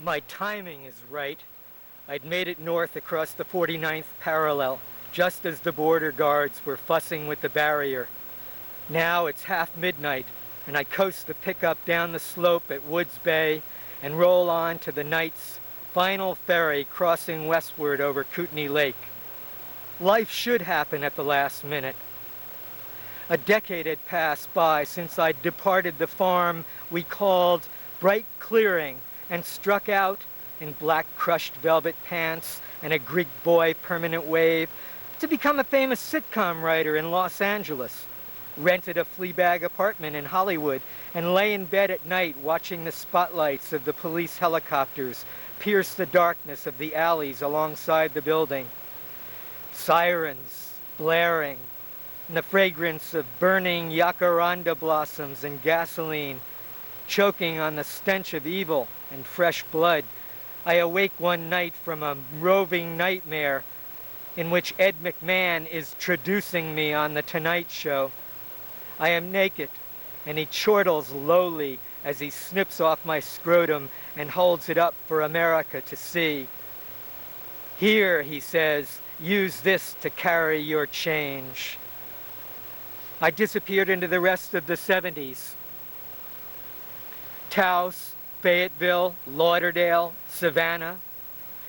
My timing is right. I'd made it north across the 49th parallel, just as the border guards were fussing with the barrier. Now it's half midnight, and I coast the pickup down the slope at Woods Bay and roll on to the night's final ferry crossing westward over Kootenai Lake. Life should happen at the last minute. A decade had passed by since I'd departed the farm we called Bright Clearing and struck out in black crushed velvet pants and a Greek boy permanent wave to become a famous sitcom writer in Los Angeles. Rented a Fleabag apartment in Hollywood and lay in bed at night watching the spotlights of the police helicopters pierce the darkness of the alleys alongside the building. Sirens blaring, and the fragrance of burning jacaranda blossoms and gasoline choking on the stench of evil and fresh blood. I awake one night from a roving nightmare in which Ed McMahon is traducing me on The Tonight Show. I am naked, and he chortles lowly as he snips off my scrotum and holds it up for America to see. Here, he says, use this to carry your change. I disappeared into the rest of the 70s. Taos, Fayetteville, Lauderdale, Savannah,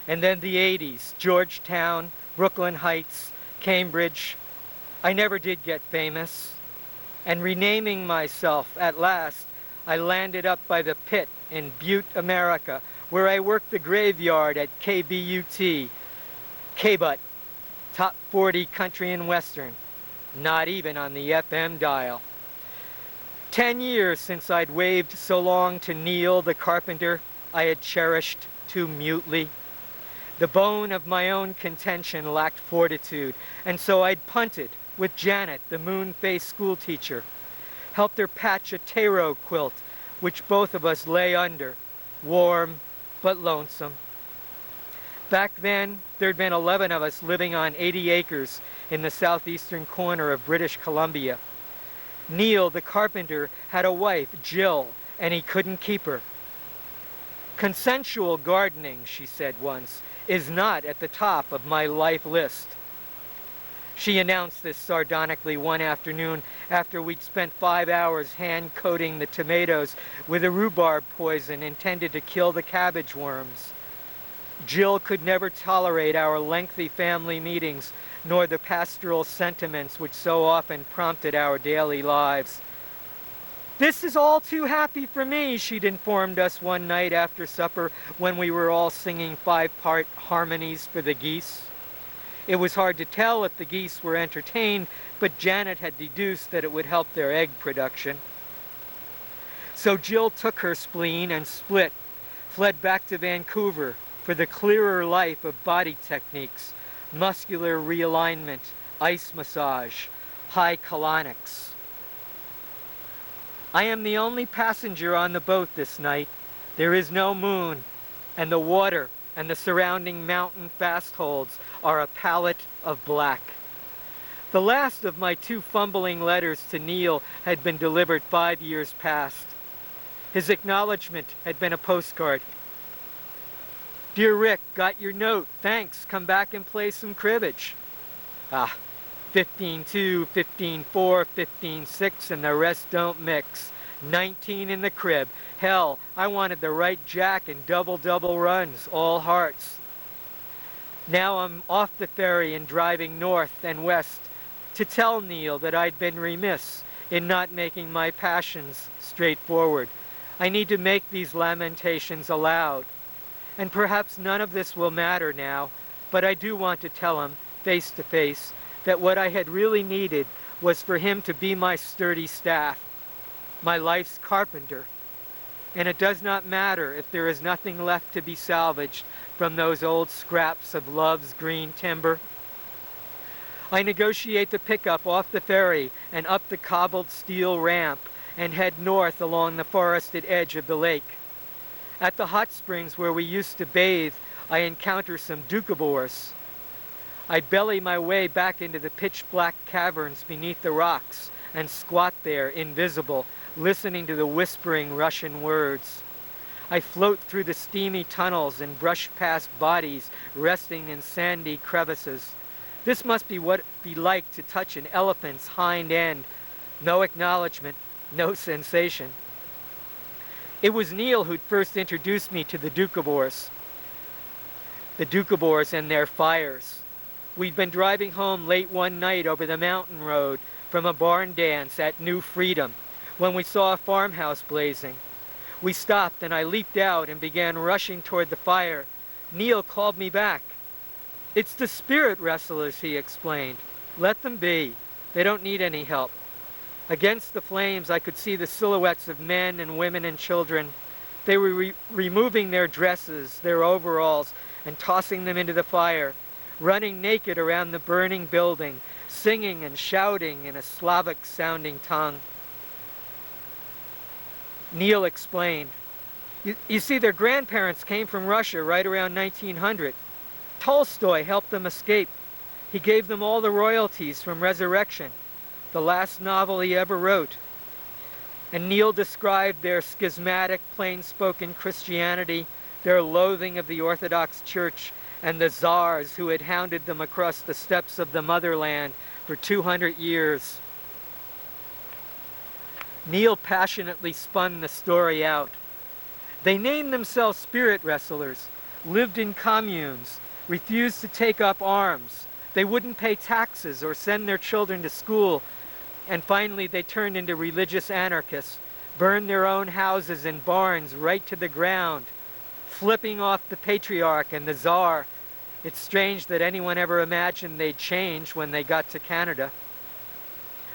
and then the 80s, Georgetown, Brooklyn Heights, Cambridge. I never did get famous. And renaming myself at last, I landed up by the pit in Butte, America, where I worked the graveyard at KBUT, KBUT, top 40 country and western, not even on the FM dial. 10 years since I'd waved so long to Neil, the carpenter I had cherished too mutely. The bone of my own contention lacked fortitude, and so I'd punted with Janet, the moon-faced schoolteacher, helped her patch a taro quilt, which both of us lay under, warm but lonesome. Back then, there'd been 11 of us living on 80 acres in the southeastern corner of British Columbia. Neil, the carpenter, had a wife, Jill, and he couldn't keep her. Consensual gardening, she said once, is not at the top of my life list. She announced this sardonically one afternoon after we'd spent 5 hours hand-coating the tomatoes with a rhubarb poison intended to kill the cabbage worms. Jill could never tolerate our lengthy family meetings, nor the pastoral sentiments which so often prompted our daily lives. This is all too happy for me, she'd informed us one night after supper when we were all singing 5-part harmonies for the geese. It was hard to tell if the geese were entertained, but Janet had deduced that it would help their egg production. So Jill took her spleen and split, fled back to Vancouver for the clearer life of body techniques, muscular realignment, ice massage, high colonics. I am the only passenger on the boat this night. There is no moon, and the water and the surrounding mountain fastholds are a palette of black. The last of my 2 fumbling letters to Neil had been delivered 5 years past. His acknowledgement had been a postcard. Dear Rick, got your note. Thanks. Come back and play some cribbage. 15-2, 15-4, 15-6, and the rest don't mix. 19 in the crib. Hell, I wanted the right jack and double-double runs, all hearts. Now I'm off the ferry and driving north and west to tell Neil that I'd been remiss in not making my passions straightforward. I need to make these lamentations aloud. And perhaps none of this will matter now, but I do want to tell him, face to face, that what I had really needed was for him to be my sturdy staff, my life's carpenter. And it does not matter if there is nothing left to be salvaged from those old scraps of love's green timber. I negotiate the pickup off the ferry and up the cobbled steel ramp and head north along the forested edge of the lake. At the hot springs where we used to bathe, I encounter some doukhobors. I belly my way back into the pitch-black caverns beneath the rocks and squat there, invisible, listening to the whispering Russian words. I float through the steamy tunnels and brush past bodies resting in sandy crevices. This must be what it'd be like to touch an elephant's hind end. No acknowledgement, no sensation. It was Neil who'd first introduced me to the Doukhobors and their fires. We'd been driving home late one night over the mountain road from a barn dance at New Freedom when we saw a farmhouse blazing. We stopped and I leaped out and began rushing toward the fire. Neil called me back. "It's the spirit wrestlers," he explained. "Let them be. They don't need any help." Against the flames, I could see the silhouettes of men and women and children. They were removing their dresses, their overalls, and tossing them into the fire, running naked around the burning building, singing and shouting in a Slavic-sounding tongue. Neil explained, you see, their grandparents came from Russia right around 1900. Tolstoy helped them escape. He gave them all the royalties from Resurrection, the last novel he ever wrote. And Neil described their schismatic, plain-spoken Christianity, their loathing of the Orthodox Church, and the czars who had hounded them across the steppes of the motherland for 200 years. Neil passionately spun the story out. They named themselves spirit wrestlers, lived in communes, refused to take up arms. They wouldn't pay taxes or send their children to school. And finally, they turned into religious anarchists, burned their own houses and barns right to the ground, flipping off the patriarch and the czar. It's strange that anyone ever imagined they'd change when they got to Canada.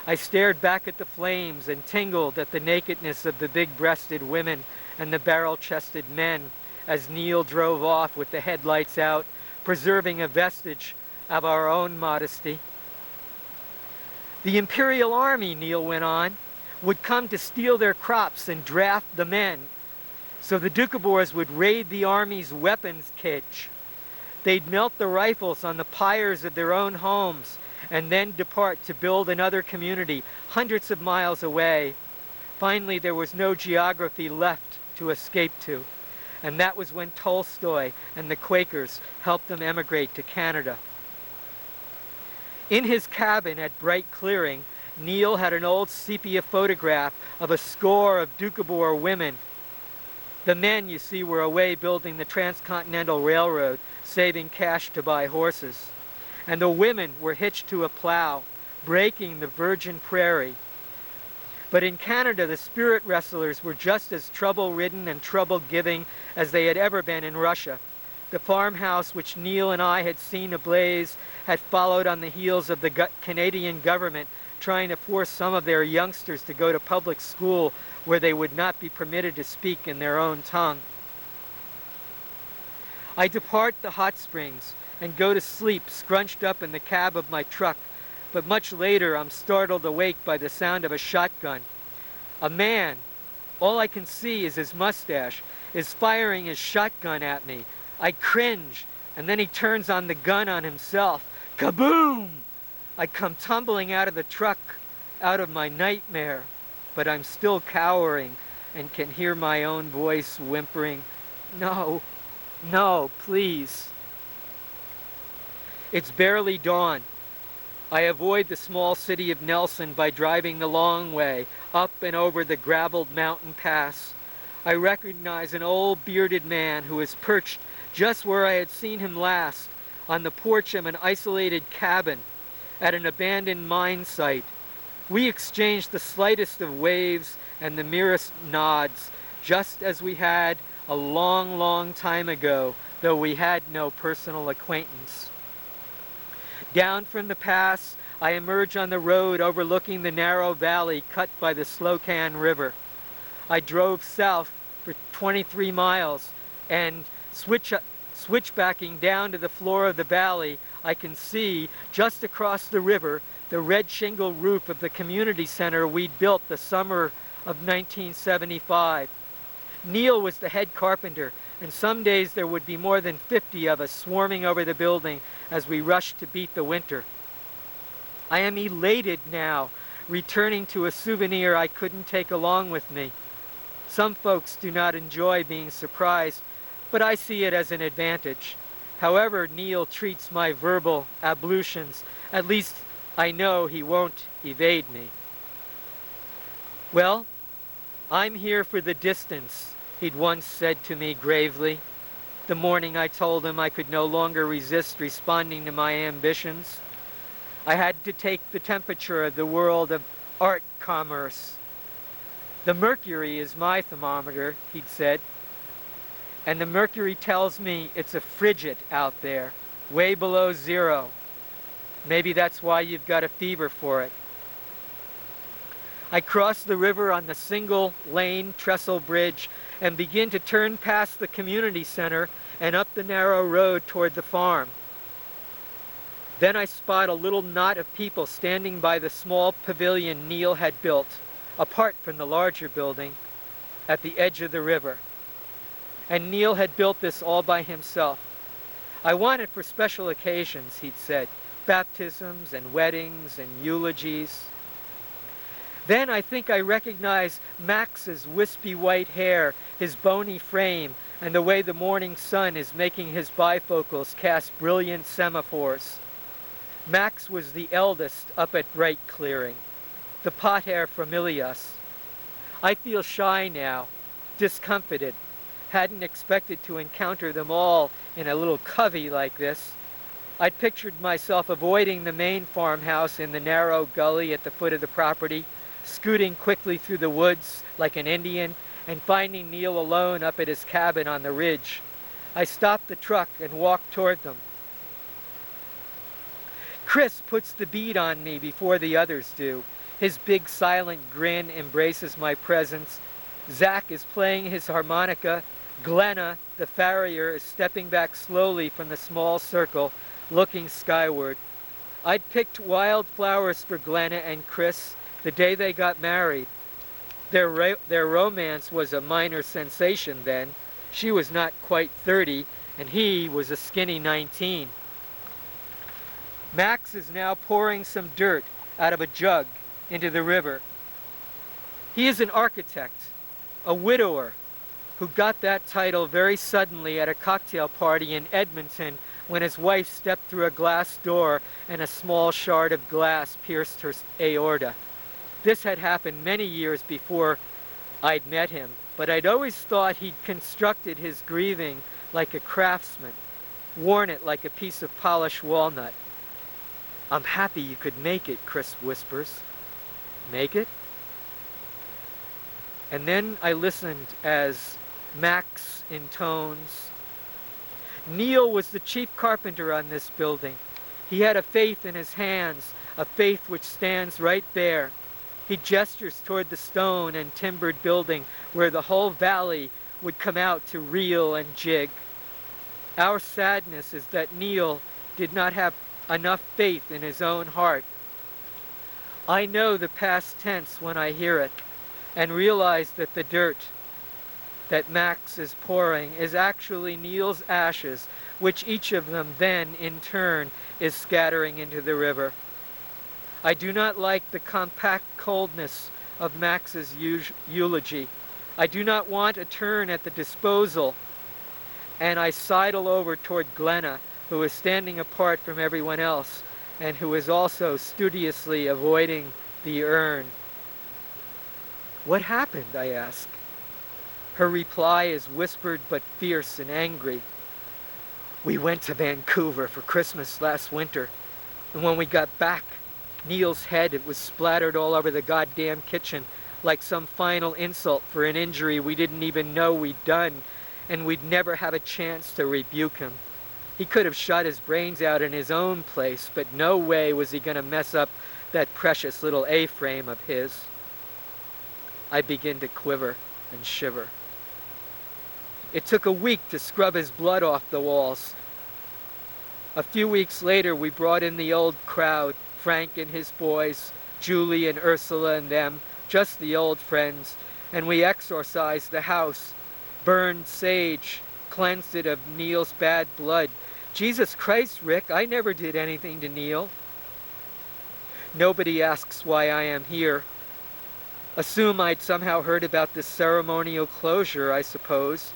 I stared back at the flames and tingled at the nakedness of the big-breasted women and the barrel-chested men as Neil drove off with the headlights out, preserving a vestige of our own modesty. The Imperial Army, Neil went on, would come to steal their crops and draft the men. So the Doukhobors would raid the army's weapons cache. They'd melt the rifles on the pyres of their own homes and then depart to build another community hundreds of miles away. Finally, there was no geography left to escape to. And that was when Tolstoy and the Quakers helped them emigrate to Canada. In his cabin at Bright Clearing, Neil had an old sepia photograph of a score of Doukhobor women. The men, you see, were away building the Transcontinental Railroad, saving cash to buy horses. And the women were hitched to a plow, breaking the virgin prairie. But in Canada, the spirit wrestlers were just as trouble-ridden and trouble-giving as they had ever been in Russia. The farmhouse which Neil and I had seen ablaze had followed on the heels of the Canadian government trying to force some of their youngsters to go to public school where they would not be permitted to speak in their own tongue. I depart the hot springs and go to sleep scrunched up in the cab of my truck, but much later I'm startled awake by the sound of a shotgun. A man, all I can see is his mustache, is firing his shotgun at me. I cringe, and then he turns on the gun on himself. Kaboom! I come tumbling out of the truck, out of my nightmare, but I'm still cowering and can hear my own voice whimpering, "No, no, please." It's barely dawn. I avoid the small city of Nelson by driving the long way, up and over the graveled mountain pass. I recognize an old bearded man who is perched just where I had seen him last, on the porch of an isolated cabin at an abandoned mine site. We exchanged the slightest of waves and the merest nods, just as we had a long, long time ago, though we had no personal acquaintance. Down from the pass, I emerge on the road overlooking the narrow valley cut by the Slocan River. I drove south for 23 miles, and switchbacking down to the floor of the valley, I can see, just across the river, the red shingle roof of the community center we'd built the summer of 1975. Neil was the head carpenter, and some days there would be more than 50 of us swarming over the building as we rushed to beat the winter. I am elated now, returning to a souvenir I couldn't take along with me. Some folks do not enjoy being surprised, but I see it as an advantage. However Neil treats my verbal ablutions, at least I know he won't evade me. "Well, I'm here for the distance," he'd once said to me gravely, the morning I told him I could no longer resist responding to my ambitions. I had to take the temperature of the world of art commerce. "The mercury is my thermometer," he'd said, "and the mercury tells me it's a frigid out there, way below zero. Maybe that's why you've got a fever for it." I cross the river on the single-lane trestle bridge and begin to turn past the community center and up the narrow road toward the farm. Then I spot a little knot of people standing by the small pavilion Neil had built, apart from the larger building, at the edge of the river. And Neil had built this all by himself. "I want it for special occasions," he'd said, "baptisms and weddings and eulogies." Then I think I recognize Max's wispy white hair, his bony frame, and the way the morning sun is making his bifocals cast brilliant semaphores. Max was the eldest up at Bright Clearing, the pater familias. I feel shy now, discomfited. Hadn't expected to encounter them all in a little covey like this. I'd pictured myself avoiding the main farmhouse in the narrow gully at the foot of the property, scooting quickly through the woods like an Indian, and finding Neil alone up at his cabin on the ridge. I stopped the truck and walked toward them. Chris puts the bead on me before the others do. His big silent grin embraces my presence. Zach is playing his harmonica. Glenna, the farrier, is stepping back slowly from the small circle, looking skyward. I'd picked wild flowers for Glenna and Chris the day they got married. Their romance was a minor sensation then. She was not quite 30, and he was a skinny 19. Max is now pouring some dirt out of a jug into the river. He is an architect, a widower, who got that title very suddenly at a cocktail party in Edmonton when his wife stepped through a glass door and a small shard of glass pierced her aorta. This had happened many years before I'd met him, but I'd always thought he'd constructed his grieving like a craftsman, worn it like a piece of polished walnut. "I'm happy you could make it," Chris whispers. "Make it?" And then I listened as Max intones, "Neil was the chief carpenter on this building. He had a faith in his hands, a faith which stands right there. He gestures toward the stone and timbered building where the whole valley would come out to reel and jig. Our sadness is that Neil did not have enough faith in his own heart." I know the past tense when I hear it, and realize that the dirt that Max is pouring is actually Neil's ashes, which each of them then, in turn, is scattering into the river. I do not like the compact coldness of Max's eulogy. I do not want a turn at the disposal, and I sidle over toward Glenna, who is standing apart from everyone else, and who is also studiously avoiding the urn. "What happened?" I ask. Her reply is whispered but fierce and angry. "We went to Vancouver for Christmas last winter, and when we got back, Neil's head, it was splattered all over the goddamn kitchen like some final insult for an injury we didn't even know we'd done, and we'd never have a chance to rebuke him. He could have shot his brains out in his own place, but no way was he going to mess up that precious little A-frame of his." I begin to quiver and shiver. It took a week to scrub his blood off the walls. A few weeks later, we brought in the old crowd, Frank and his boys, Julie and Ursula and them, just the old friends, and we exorcised the house, burned sage, cleansed it of Neil's bad blood. Jesus Christ, Rick, I never did anything to Neil. Nobody asks why I am here. Assume I'd somehow heard about this ceremonial closure, I suppose.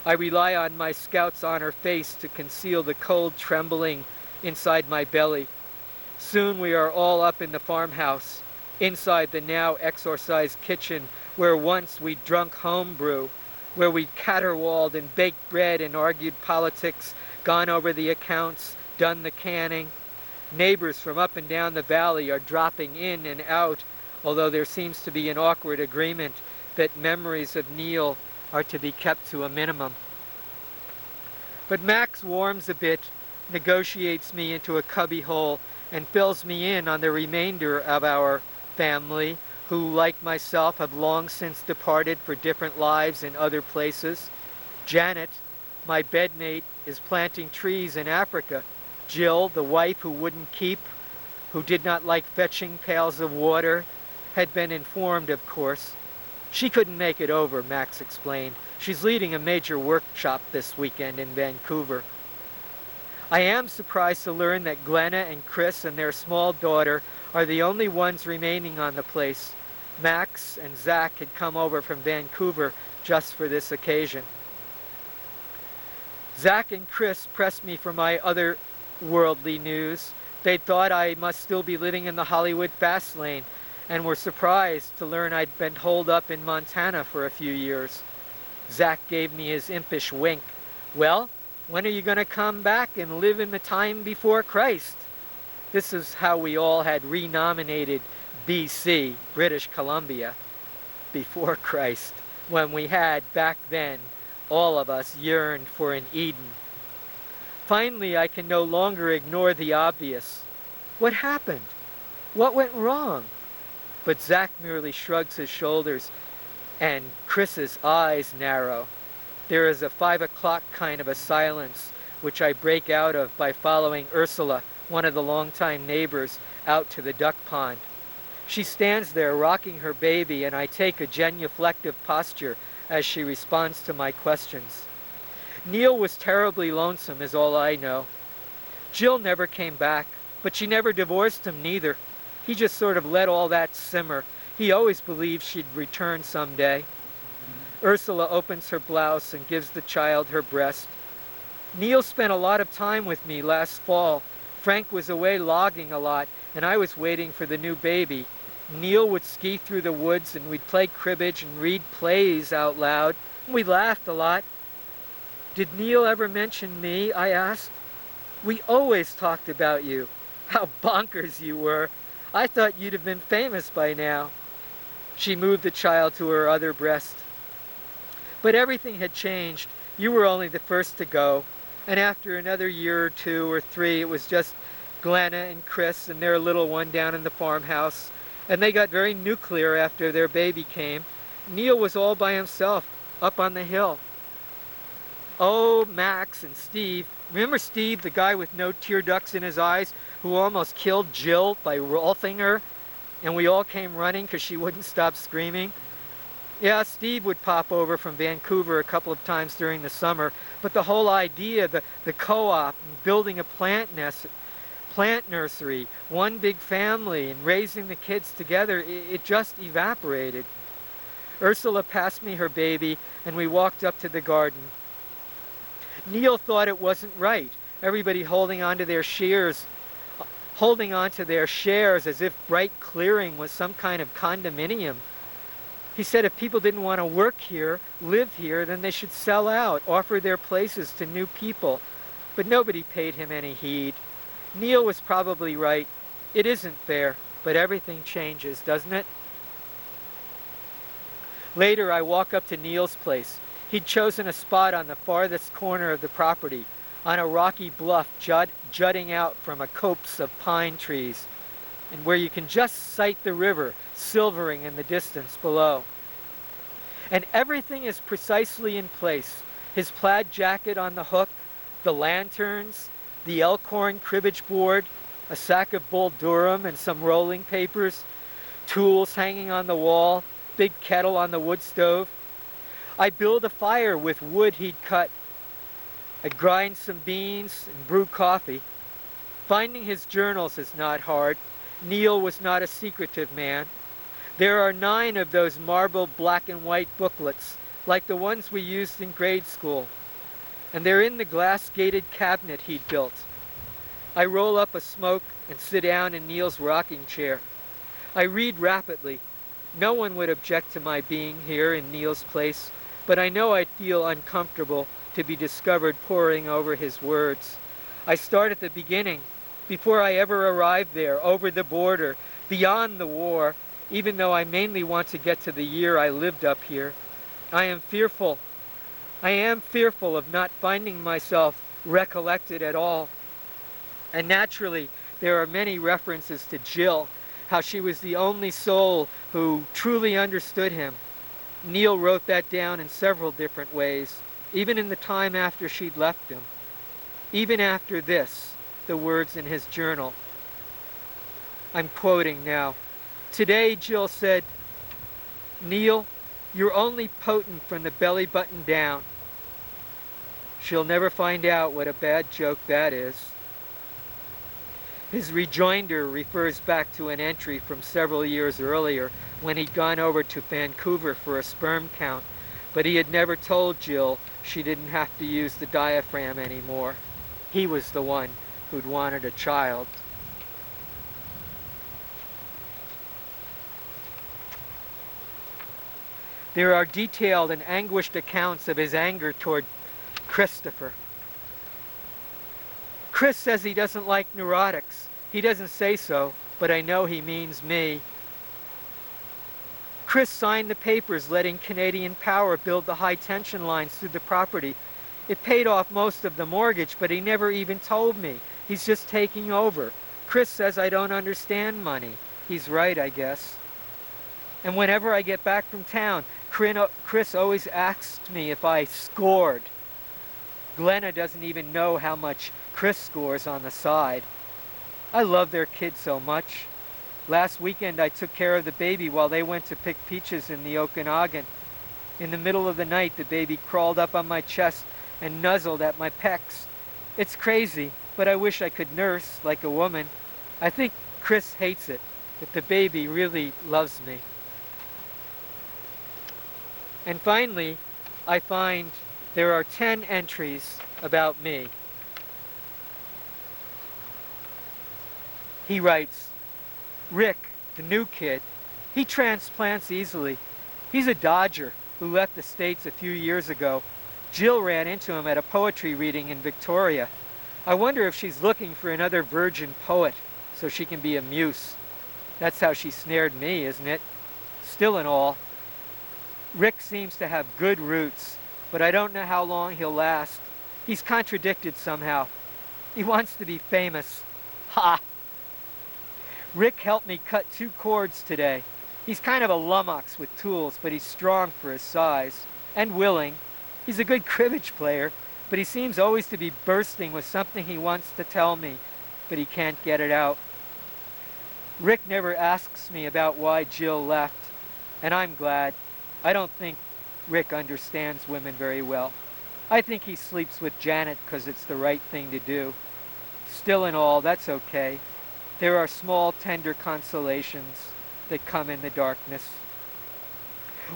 I rely on my scout's honor face to conceal the cold trembling inside my belly. Soon we are all up in the farmhouse, inside the now exorcised kitchen where once we drunk home brew, where we caterwauled and baked bread and argued politics, gone over the accounts, done the canning. Neighbors from up and down the valley are dropping in and out, although there seems to be an awkward agreement that memories of Neil are to be kept to a minimum. But Max warms a bit, negotiates me into a cubbyhole, and fills me in on the remainder of our family, who, like myself, have long since departed for different lives in other places. Janet, my bedmate, is planting trees in Africa. Jill, the wife who wouldn't keep, who did not like fetching pails of water, had been informed, of course. She couldn't make it over, Max explained. She's leading a major workshop this weekend in Vancouver. I am surprised to learn that Glenna and Chris and their small daughter are the only ones remaining on the place. Max and Zach had come over from Vancouver just for this occasion. Zach and Chris pressed me for my other worldly news. They thought I must still be living in the Hollywood fast lane, and were surprised to learn I'd been holed up in Montana for a few years. Zach gave me his impish wink. Well, when are you going to come back and live in the time before Christ? This is how we all had renominated BC, British Columbia, before Christ, when we had, back then, all of us yearned for an Eden. Finally, I can no longer ignore the obvious. What happened? What went wrong? But Zach merely shrugs his shoulders, and Chris's eyes narrow. There is a 5 o'clock kind of a silence, which I break out of by following Ursula, one of the longtime neighbors, out to the duck pond. She stands there rocking her baby, and I take a genuflective posture as she responds to my questions. Neil was terribly lonesome, is all I know. Jill never came back, but she never divorced him neither. He just sort of let all that simmer. He always believed she'd return someday. Ursula opens her blouse and gives the child her breast. Neil spent a lot of time with me last fall. Frank was away logging a lot, and I was waiting for the new baby. Neil would ski through the woods, and we'd play cribbage and read plays out loud. We laughed a lot. Did Neil ever mention me? I asked. We always talked about you. How bonkers you were. I thought you'd have been famous by now. She moved the child to her other breast. But everything had changed. You were only the first to go. And after another year or 2 or 3, it was just Glenna and Chris and their little one down in the farmhouse. And they got very nuclear after their baby came. Neil was all by himself, up on the hill. Oh, Max and Steve. Remember Steve, the guy with no tear ducts in his eyes, who almost killed Jill by rolfing her? And we all came running because she wouldn't stop screaming. Yeah, Steve would pop over from Vancouver a couple of times during the summer, but the whole idea, the co-op, and building a plant nursery, one big family, and raising the kids together, it just evaporated. Ursula passed me her baby, and we walked up to the garden. Neil thought it wasn't right. Everybody holding on to their shares as if Bright Clearing was some kind of condominium. He said if people didn't want to work here, live here, then they should sell out, offer their places to new people. But nobody paid him any heed. Neil was probably right. It isn't fair, but everything changes, doesn't it? Later, I walk up to Neil's place. He'd chosen a spot on the farthest corner of the property, on a rocky bluff jutting out from a copse of pine trees, and where you can just sight the river silvering in the distance below. And everything is precisely in place. His plaid jacket on the hook, the lanterns, the elkhorn cribbage board, a sack of Bull Durham and some rolling papers, tools hanging on the wall, big kettle on the wood stove. I build a fire with wood he'd cut. I grind some beans and brew coffee. Finding his journals is not hard. Neil was not a secretive man. There are 9 of those marble black and white booklets, like the ones we used in grade school, and they're in the glass-gated cabinet he'd built. I roll up a smoke and sit down in Neil's rocking chair. I read rapidly. No one would object to my being here in Neil's place, but I know I'd feel uncomfortable to be discovered poring over his words. I start at the beginning, before I ever arrived there, over the border, beyond the war, even though I mainly want to get to the year I lived up here. I am fearful of not finding myself recollected at all. And naturally, there are many references to Jill, how she was the only soul who truly understood him. Neil wrote that down in several different ways, even in the time after she'd left him. Even after this, the words in his journal. I'm quoting now. Today, Jill said, "Neil, you're only potent from the belly button down." She'll never find out what a bad joke that is. His rejoinder refers back to an entry from several years earlier when he'd gone over to Vancouver for a sperm count, but he had never told Jill she didn't have to use the diaphragm anymore. He was the one who'd wanted a child. There are detailed and anguished accounts of his anger toward Christopher. Chris says he doesn't like neurotics. He doesn't say so, but I know he means me. Chris signed the papers letting Canadian Power build the high-tension lines through the property. It paid off most of the mortgage, but he never even told me. He's just taking over. Chris says I don't understand money. He's right, I guess. And whenever I get back from town, Chris always asks me if I scored. Glenna doesn't even know how much Chris scores on the side. I love their kid so much. Last weekend I took care of the baby while they went to pick peaches in the Okanagan. In the middle of the night, the baby crawled up on my chest and nuzzled at my pecs. It's crazy, but I wish I could nurse like a woman. I think Chris hates it, but the baby really loves me. And finally, I find there are 10 entries about me. He writes, Rick, the new kid, he transplants easily. He's a Dodger who left the States a few years ago. Jill ran into him at a poetry reading in Victoria. I wonder if she's looking for another virgin poet so she can be a muse. That's how she snared me, isn't it? Still in all, Rick seems to have good roots, but I don't know how long he'll last. He's contradicted somehow. He wants to be famous. Ha! Rick helped me cut 2 cords today. He's kind of a lummox with tools, but he's strong for his size. And willing. He's a good cribbage player, but he seems always to be bursting with something he wants to tell me, but he can't get it out. Rick never asks me about why Jill left, and I'm glad. I don't think Rick understands women very well. I think he sleeps with Janet because it's the right thing to do. Still in all, that's okay. There are small, tender consolations that come in the darkness.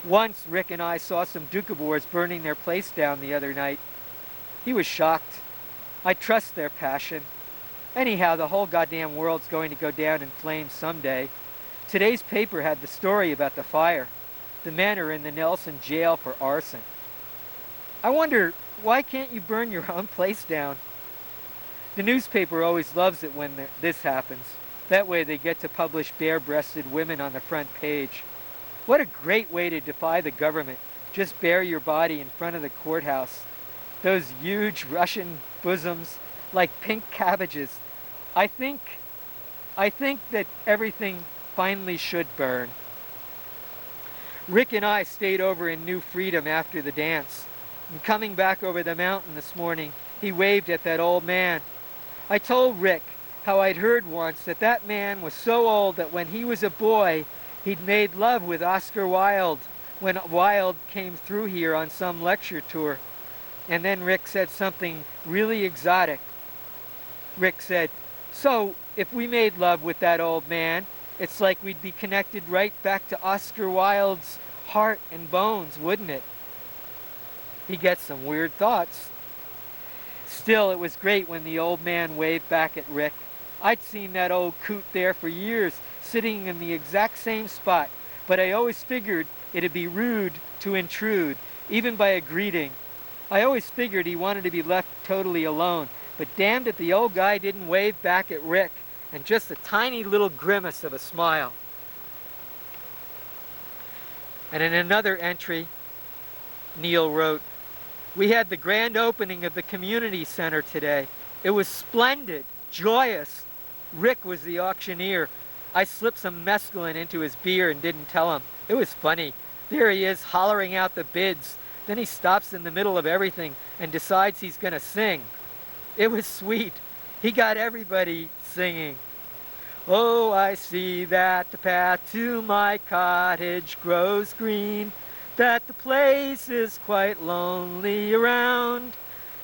Once, Rick and I saw some Doukhobors burning their place down the other night. He was shocked. I trust their passion. Anyhow, the whole goddamn world's going to go down in flames someday. Today's paper had the story about the fire. The men are in the Nelson jail for arson. I wonder, why can't you burn your own place down? The newspaper always loves it when this happens. That way they get to publish bare-breasted women on the front page. What a great way to defy the government. Just bare your body in front of the courthouse. Those huge Russian bosoms, like pink cabbages. I think that everything finally should burn. Rick and I stayed over in New Freedom after the dance. And coming back over the mountain this morning, he waved at that old man. I told Rick how I'd heard once that that man was so old that when he was a boy, he'd made love with Oscar Wilde when Wilde came through here on some lecture tour. And then Rick said something really exotic. Rick said, "So, if we made love with that old man, It's like we'd be connected right back to Oscar Wilde's heart and bones, wouldn't it? He gets some weird thoughts. Still, it was great when the old man waved back at Rick. I'd seen that old coot there for years, sitting in the exact same spot, but I always figured it'd be rude to intrude, even by a greeting. I always figured he wanted to be left totally alone, but damned if the old guy didn't wave back at Rick, and just a tiny little grimace of a smile. And in another entry, Neil wrote, "We had the grand opening of the community center today. It was splendid, joyous. Rick was the auctioneer. I slipped some mescaline into his beer and didn't tell him. It was funny. There he is hollering out the bids. Then he stops in the middle of everything and decides he's going to sing. It was sweet. He got everybody singing. Oh, I see that the path to my cottage grows green, that the place is quite lonely around,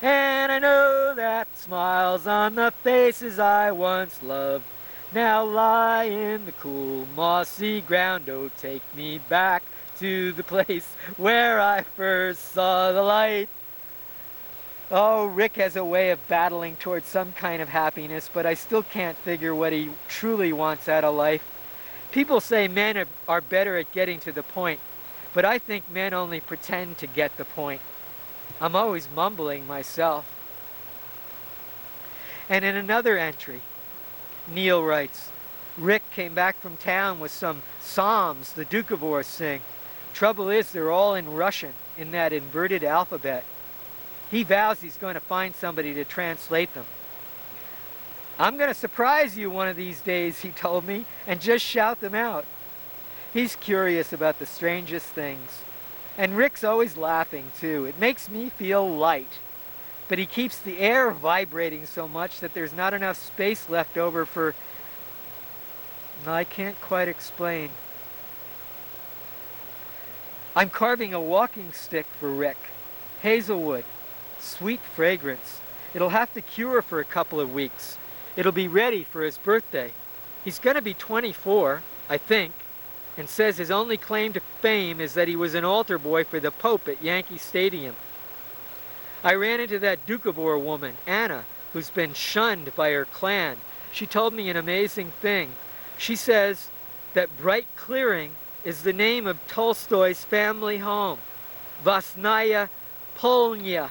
and I know that smiles on the faces I once loved now lie in the cool mossy ground. Oh, take me back to the place where I first saw the light." Oh, Rick has a way of battling towards some kind of happiness, but I still can't figure what he truly wants out of life. People say men are better at getting to the point, but I think men only pretend to get the point. I'm always mumbling myself. And in another entry, Neil writes, "Rick came back from town with some psalms the Doukhobors sing. Trouble is, they're all in Russian, in that inverted alphabet. He vows he's going to find somebody to translate them. I'm going to surprise you one of these days," he told me, "and just shout them out." He's curious about the strangest things. And Rick's always laughing, too. It makes me feel light. But he keeps the air vibrating so much that there's not enough space left over for... I can't quite explain. I'm carving a walking stick for Rick. Hazelwood. Sweet fragrance. It'll have to cure for a couple of weeks. It'll be ready for his birthday. He's going to be 24, I think, and says his only claim to fame is that he was an altar boy for the Pope at Yankee Stadium. I ran into that Doukhobor woman, Anna, who's been shunned by her clan. She told me an amazing thing. She says that Bright Clearing is the name of Tolstoy's family home, Vasnaya Polnya.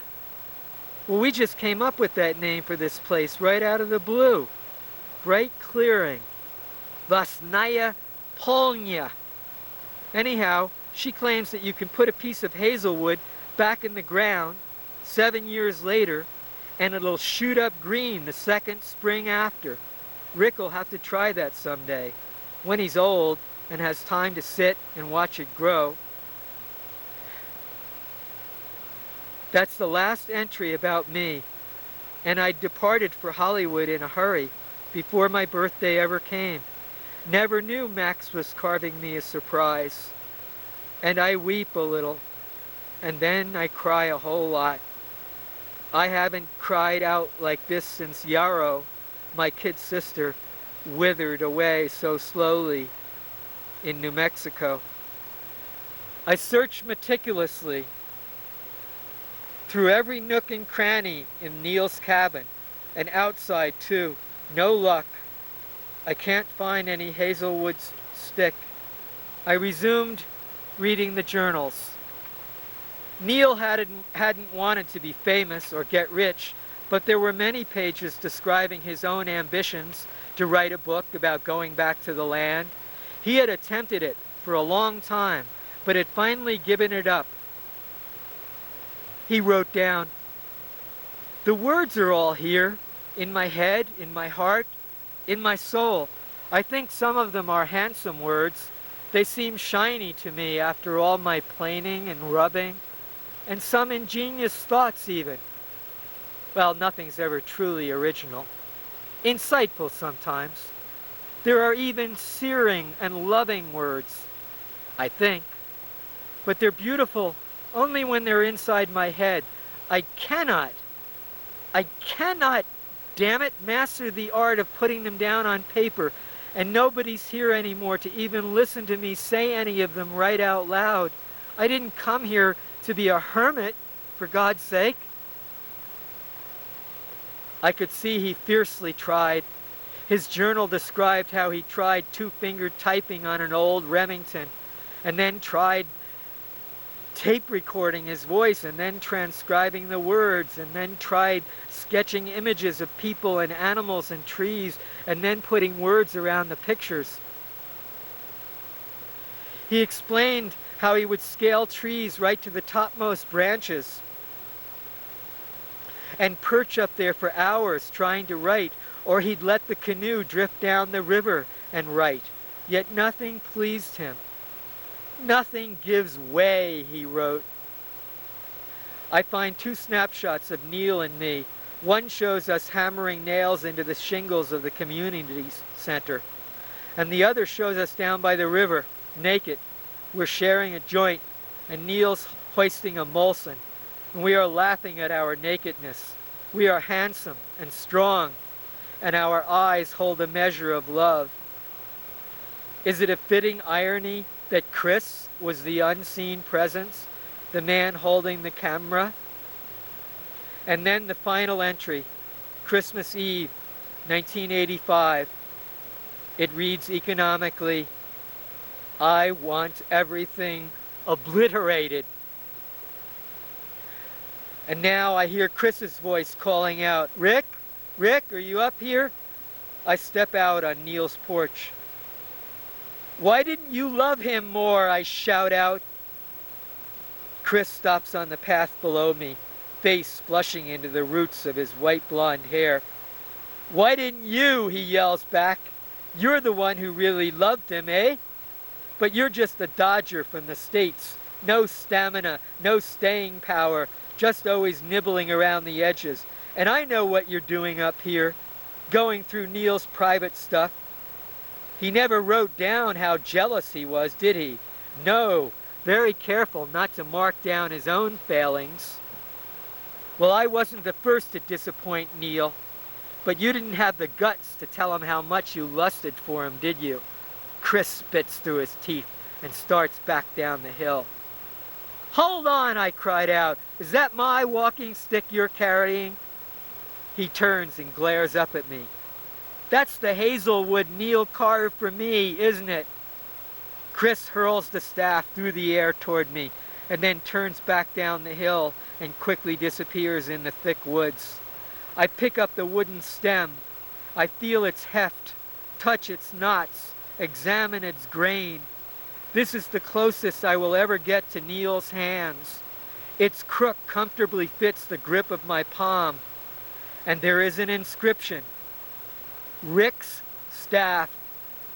Well, we just came up with that name for this place right out of the blue. Bright Clearing, Vasnaya Polnya. Anyhow, she claims that you can put a piece of hazelwood back in the ground 7 years later, and it'll shoot up green the second spring after. Rick will have to try that someday, when he's old and has time to sit and watch it grow. That's the last entry about me, and I departed for Hollywood in a hurry before my birthday ever came. Never knew Max was carving me a surprise. And I weep a little, and then I cry a whole lot. I haven't cried out like this since Yarrow, my kid sister, withered away so slowly in New Mexico. I searched meticulously through every nook and cranny in Neil's cabin, and outside too. No luck. I can't find any hazelwood stick. I resumed reading the journals. Neil hadn't wanted to be famous or get rich, but there were many pages describing his own ambitions to write a book about going back to the land. He had attempted it for a long time, but had finally given it up. He wrote down, "The words are all here, in my head, in my heart, in my soul. I think some of them are handsome words. They seem shiny to me after all my planing and rubbing, and some ingenious thoughts even. Well, nothing's ever truly original. Insightful sometimes. There are even searing and loving words, I think. But they're beautiful only when they're inside my head. I cannot, damn it, master the art of putting them down on paper. And nobody's here anymore to even listen to me say any of them right out loud. I didn't come here to be a hermit, for God's sake. I could see he fiercely tried. His journal described how he tried two-fingered typing on an old Remington, and then tried tape recording his voice, and then transcribing the words, and then tried sketching images of people and animals and trees, and then putting words around the pictures. He explained how he would scale trees right to the topmost branches and perch up there for hours trying to write, or he'd let the canoe drift down the river and write. Yet nothing pleased him. Nothing gives way, he wrote. I find two snapshots of Neil and me. One shows us hammering nails into the shingles of the community center, and the other shows us down by the river, naked. We're sharing a joint, and Neil's hoisting a Molson, and we are laughing at our nakedness. We are handsome and strong, and our eyes hold a measure of love. Is it a fitting irony that Chris was the unseen presence, the man holding the camera? And then the final entry, Christmas Eve, 1985. It reads economically, I want everything obliterated. And now I hear Chris's voice calling out, Rick? Rick, are you up here? I step out on Neil's porch. Why didn't you love him more? I shout out. Chris stops on the path below me, face flushing into the roots of his white blonde hair. Why didn't you? He yells back. You're the one who really loved him, eh? But you're just a dodger from the States. No stamina, no staying power, just always nibbling around the edges. And I know what you're doing up here, going through Neil's private stuff. He never wrote down how jealous he was, did he? No, very careful not to mark down his own failings. Well, I wasn't the first to disappoint Neil, but you didn't have the guts to tell him how much you lusted for him, did you? Chris spits through his teeth and starts back down the hill. Hold on, I cried out. Is that my walking stick you're carrying? He turns and glares up at me. That's the Hazelwood Neil carved for me, isn't it? Chris hurls the staff through the air toward me and then turns back down the hill and quickly disappears in the thick woods. I pick up the wooden stem. I feel its heft, touch its knots, examine its grain. This is the closest I will ever get to Neil's hands. Its crook comfortably fits the grip of my palm. And there is an inscription. Rick's staff,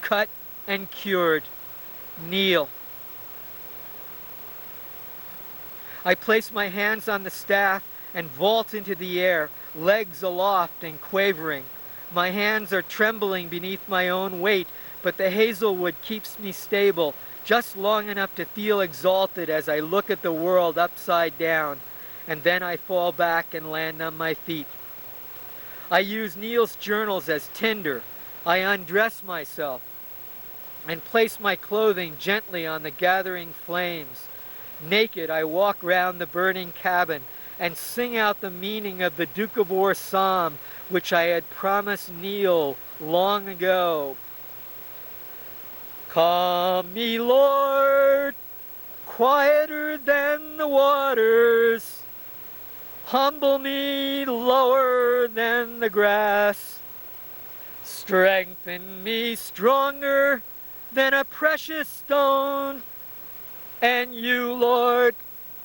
cut and cured. Neil. I place my hands on the staff and vault into the air, legs aloft and quavering. My hands are trembling beneath my own weight, but the hazelwood keeps me stable, just long enough to feel exalted as I look at the world upside down, and then I fall back and land on my feet. I use Neil's journals as tinder. I undress myself and place my clothing gently on the gathering flames. Naked, I walk round the burning cabin and sing out the meaning of the Duke of War psalm, which I had promised Neil long ago. Calm me, Lord, quieter than the waters. Humble me lower than the grass. Strengthen me stronger than a precious stone. And you, Lord,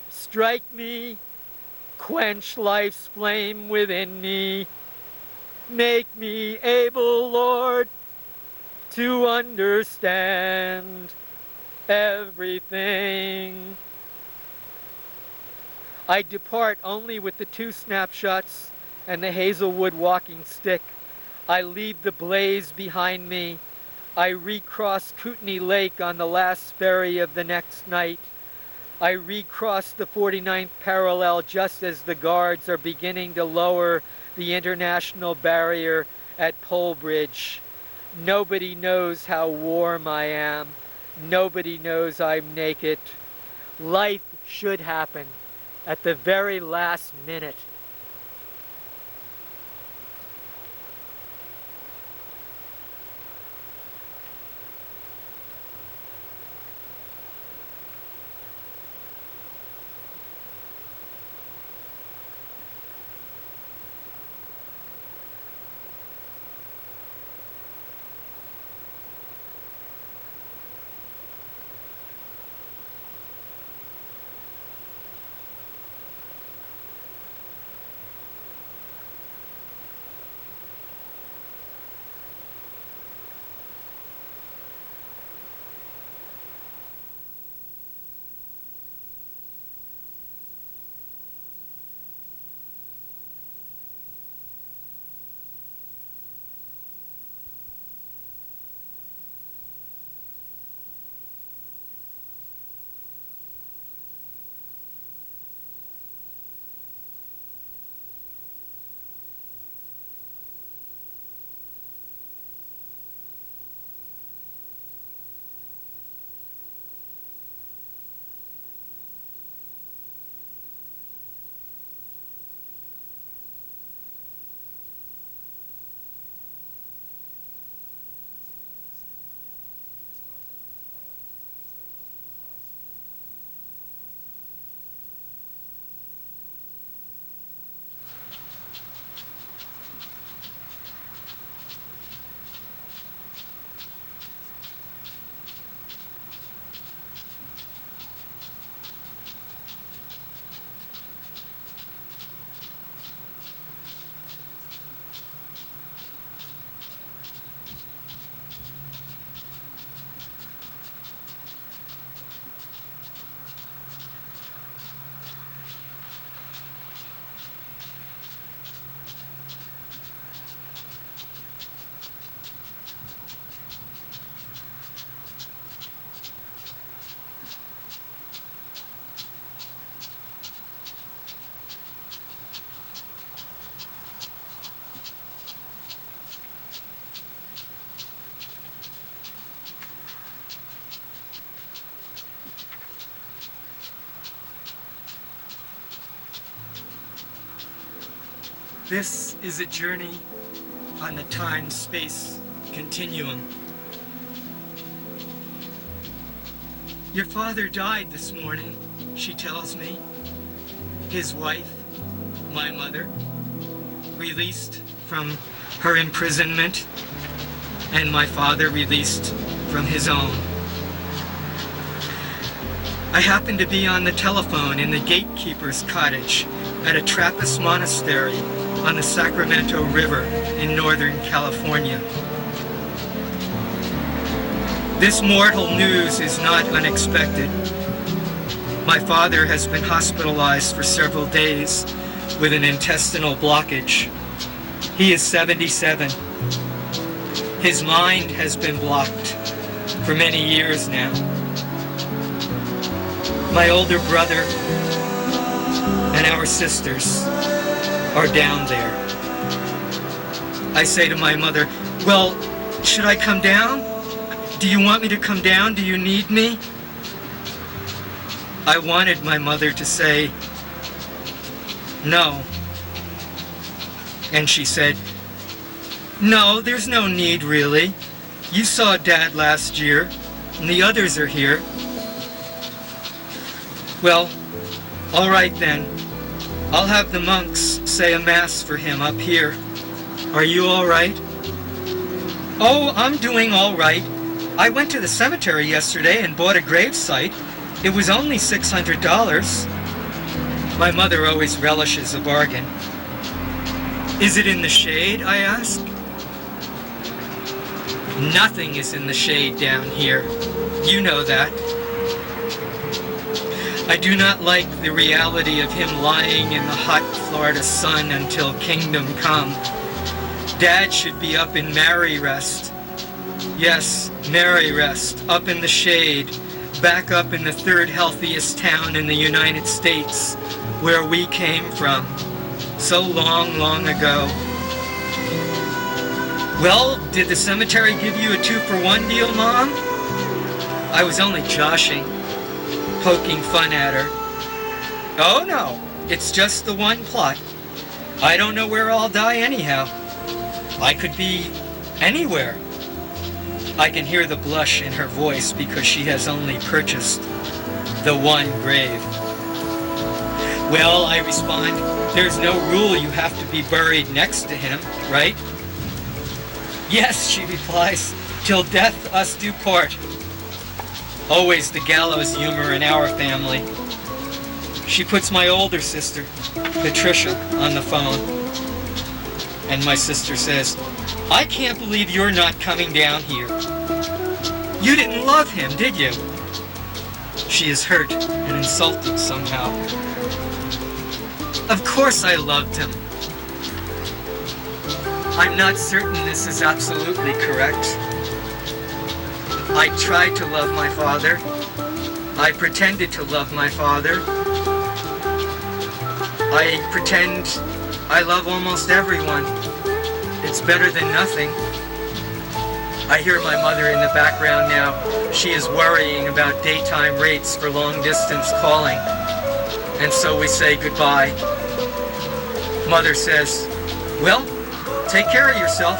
strike me, quench life's flame within me. Make me able, Lord, to understand everything. I depart only with the 2 snapshots and the hazelwood walking stick. I leave the blaze behind me. I recross Kootenai Lake on the last ferry of the next night. I recross the 49th parallel just as the guards are beginning to lower the international barrier at Polebridge. Nobody knows how warm I am. Nobody knows I'm naked. Life should happen at the very last minute. This is a journey on the time-space continuum. Your father died this morning, she tells me. His wife, my mother, released from her imprisonment, and my father released from his own. I happened to be on the telephone in the gatekeeper's cottage at a Trappist monastery on the Sacramento River in Northern California. This mortal news is not unexpected. My father has been hospitalized for several days with an intestinal blockage. He is 77. His mind has been blocked for many years now. My older brother and our sisters are down there. I say to my mother, well, should I come down? Do you want me to come down? Do you need me? I wanted my mother to say no. And she said, no, there's no need really. You saw Dad last year, and the others are here. Well, all right then. I'll have the monks say a mass for him up here. Are you all right? Oh, I'm doing all right. I went to the cemetery yesterday and bought a gravesite. It was only $600. My mother always relishes a bargain. Is it in the shade, I ask? Nothing is in the shade down here. You know that. I do not like the reality of him lying in the hot Florida sun until kingdom come. Dad should be up in Mary Rest. Yes, Mary Rest, up in the shade, back up in the third healthiest town in the United States, where we came from, so long, long ago. Well, did the cemetery give you a 2-for-1 deal, Mom? I was only joshing, poking fun at her. Oh no, it's just the one plot. I don't know where I'll die anyhow. I could be anywhere. I can hear the blush in her voice because she has only purchased the one grave. Well, I respond, there's no rule you have to be buried next to him, right? Yes, she replies, till death us do part. Always the gallows humor in our family. She puts my older sister, Patricia, on the phone. And my sister says, I can't believe you're not coming down here. You didn't love him, did you? She is hurt and insulted somehow. Of course I loved him. I'm not certain this is absolutely correct. I tried to love my father. I pretended to love my father. I pretend I love almost everyone. It's better than nothing. I hear my mother in the background now. She is worrying about daytime rates for long-distance calling. And so we say goodbye. Mother says, well, take care of yourself.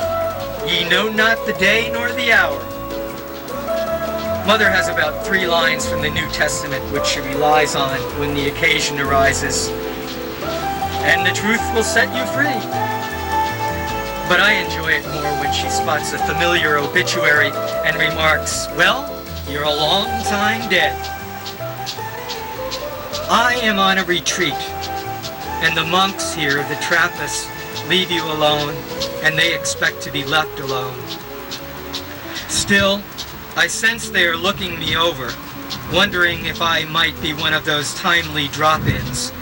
Ye know not the day nor the hour. Mother has about 3 lines from the New Testament which she relies on when the occasion arises. And the truth will set you free. But I enjoy it more when she spots a familiar obituary and remarks, well, you're a long time dead. I am on a retreat, and the monks here, the Trappists, leave you alone, and they expect to be left alone. Still, I sense they are looking me over, wondering if I might be one of those timely drop-ins,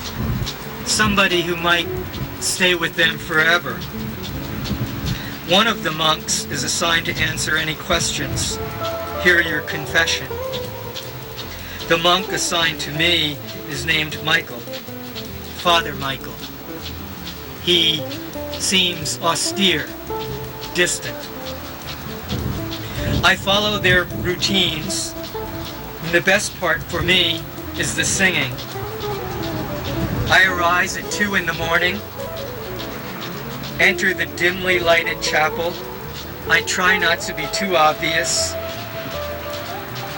somebody who might stay with them forever. One of the monks is assigned to answer any questions, hear your confession. The monk assigned to me is named Michael, Father Michael. He seems austere, distant. I follow their routines, and the best part for me is the singing. I arise at 2 in the morning, enter the dimly lighted chapel. I try not to be too obvious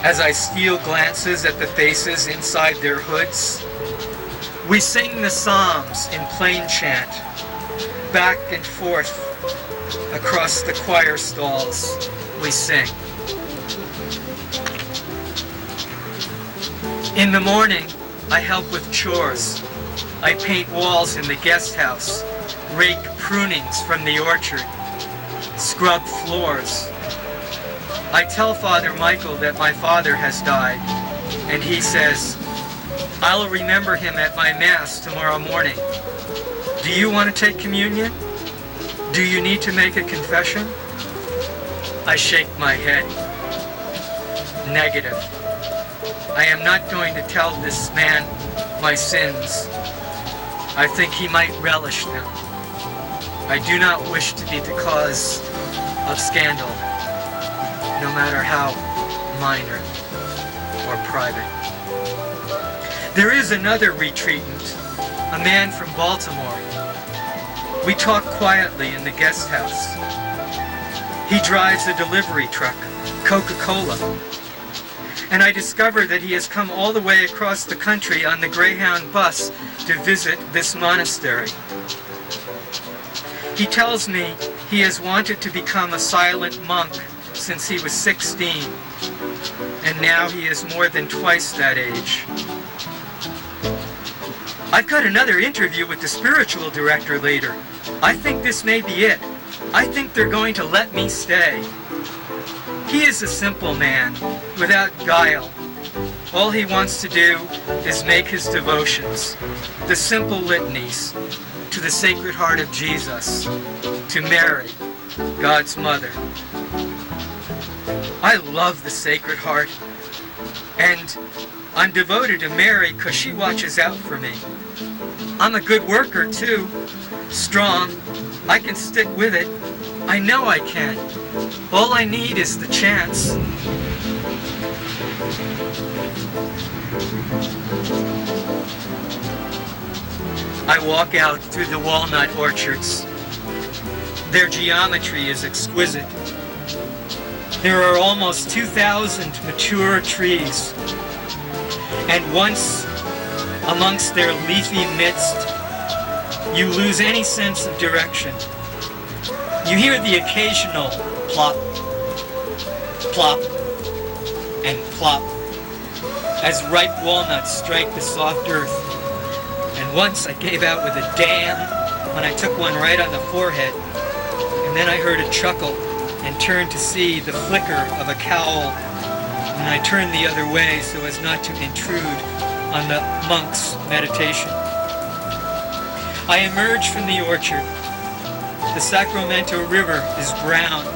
as I steal glances at the faces inside their hoods. We sing the Psalms in plain chant, back and forth across the choir stalls. We sing. In the morning, I help with chores. I paint walls in the guest house, rake prunings from the orchard, scrub floors. I tell Father Michael that my father has died, and he says, I'll remember him at my Mass tomorrow morning. Do you want to take communion? Do you need to make a confession? I shake my head. Negative. I am not going to tell this man my sins. I think he might relish them. I do not wish to be the cause of scandal, no matter how minor or private. There is another retreatant, a man from Baltimore. We talk quietly in the guest house. He drives a delivery truck, Coca-Cola. And I discover that he has come all the way across the country on the Greyhound bus to visit this monastery. He tells me he has wanted to become a silent monk since he was 16, and now he is more than twice that age. I've got another interview with the spiritual director later. I think this may be it. I think they're going to let me stay. He is a simple man, without guile. All he wants to do is make his devotions, the simple litanies, to the Sacred Heart of Jesus, to Mary, God's mother. I love the Sacred Heart, and I'm devoted to Mary because she watches out for me. I'm a good worker too. Strong. I can stick with it. I know I can. All I need is the chance. I walk out through the walnut orchards. Their geometry is exquisite. There are almost 2,000 mature trees, and once amongst their leafy midst, you lose any sense of direction. You hear the occasional plop, plop, and plop as ripe walnuts strike the soft earth. And once I gave out with a damn when I took one right on the forehead, and then I heard a chuckle and turned to see the flicker of a cowl, and I turned the other way so as not to intrude on the monk's meditation. I emerge from the orchard. The Sacramento River is brown.